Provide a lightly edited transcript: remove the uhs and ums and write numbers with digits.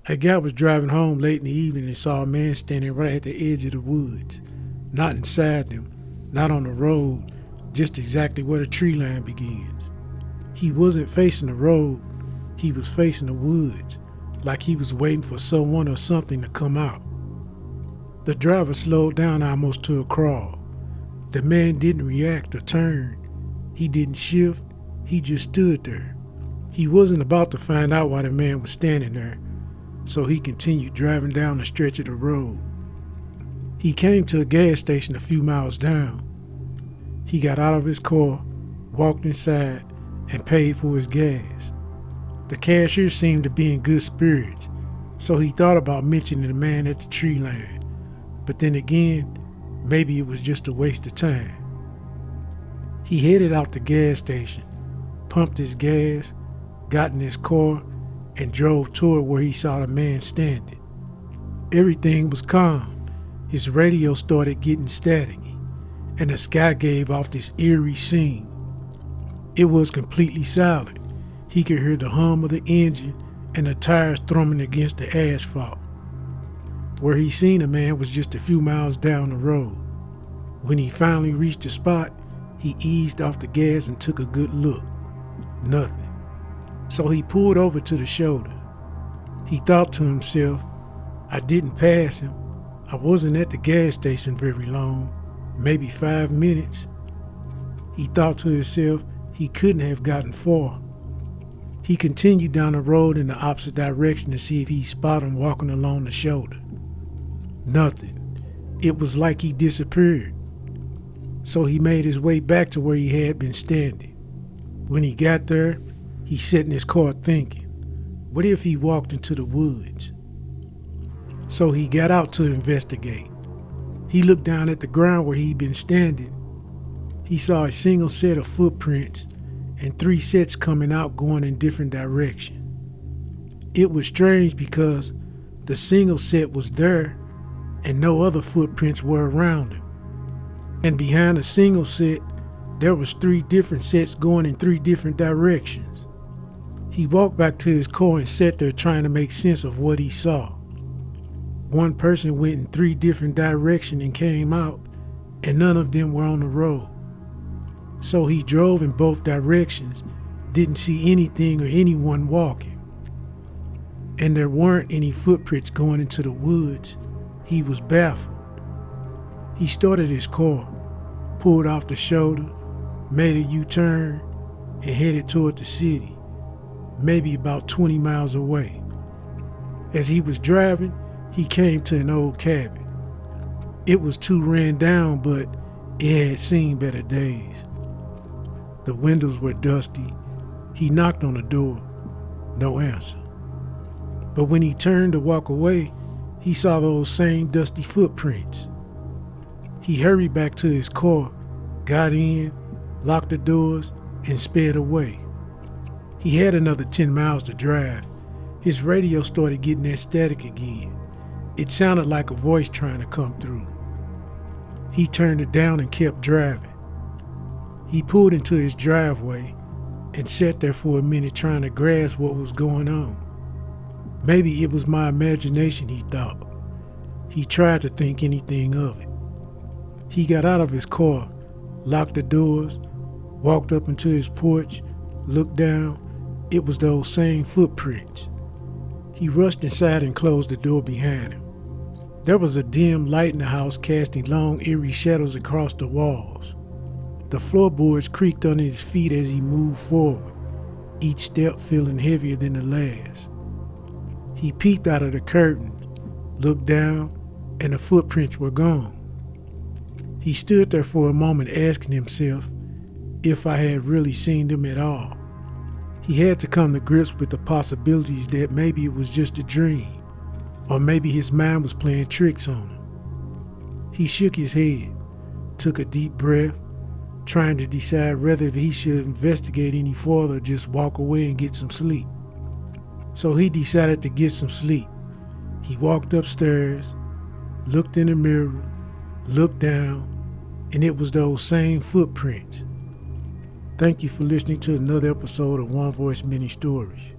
A guy was driving home late in the evening and saw a man standing right at the edge of the woods. Not inside them, not on the road, just exactly where the tree line begins. He wasn't facing the road, he was facing the woods, like he was waiting for someone or something to come out. The driver slowed down almost to a crawl. The man didn't react or turn. He didn't shift, he just stood there. He wasn't about to find out why the man was standing there, so he continued driving down the stretch of the road. He came to a gas station a few miles down. He got out of his car, walked inside, and paid for his gas. The cashier seemed to be in good spirits, so he thought about mentioning the man at the tree line. But then again, maybe it was just a waste of time. He headed out the gas station, pumped his gas, got in his car, and drove toward where he saw the man standing. Everything was calm. His radio started getting staticky, and the sky gave off this eerie scene. It was completely silent. He could hear the hum of the engine and the tires thrumming against the asphalt. Where he seen the man was just a few miles down the road. When he finally reached the spot, he eased off the gas and took a good look. Nothing. So he pulled over to the shoulder. He thought to himself, I didn't pass him. I wasn't at the gas station very long, maybe 5 minutes. He thought to himself he couldn't have gotten far. He continued down the road in the opposite direction to see if he spotted him walking along the shoulder. Nothing. It was like he disappeared. So he made his way back to where he had been standing. When he got there, he sat in his car thinking, what if he walked into the woods? So he got out to investigate. He looked down at the ground where he'd been standing. He saw a single set of footprints and 3 sets coming out going in different directions. It was strange because the single set was there and no other footprints were around him. And behind the single set, there was 3 different sets going in 3 different directions. He walked back to his car and sat there trying to make sense of what he saw. One person went in 3 different directions and came out, and none of them were on the road. So he drove in both directions, didn't see anything or anyone walking. And there weren't any footprints going into the woods. He was baffled. He started his car, pulled off the shoulder, made a U-turn, and headed toward the city, maybe about 20 miles away. As he was driving, he came to an old cabin. It was too ran down, but it had seen better days. The windows were dusty. He knocked on the door. No answer. But when he turned to walk away, he saw those same dusty footprints. He hurried back to his car, got in, locked the doors, and sped away. He had another 10 miles to drive. His radio started getting that static again. It sounded like a voice trying to come through. He turned it down and kept driving. He pulled into his driveway and sat there for a minute trying to grasp what was going on. Maybe it was my imagination, he thought. He tried to think anything of it. He got out of his car, locked the doors, walked up into his porch, looked down. It was those same footprints. He rushed inside and closed the door behind him. There was a dim light in the house casting long, eerie shadows across the walls. The floorboards creaked under his feet as he moved forward, each step feeling heavier than the last. He peeked out of the curtain, looked down, and the footprints were gone. He stood there for a moment asking himself if I had really seen them at all. He had to come to grips with the possibilities that maybe it was just a dream, or maybe his mind was playing tricks on him. He shook his head, took a deep breath, trying to decide whether he should investigate any further or just walk away and get some sleep. So he decided to get some sleep. He walked upstairs, looked in the mirror, looked down, and it was those same footprints. Thank you for listening to another episode of One Voice Mini Stories.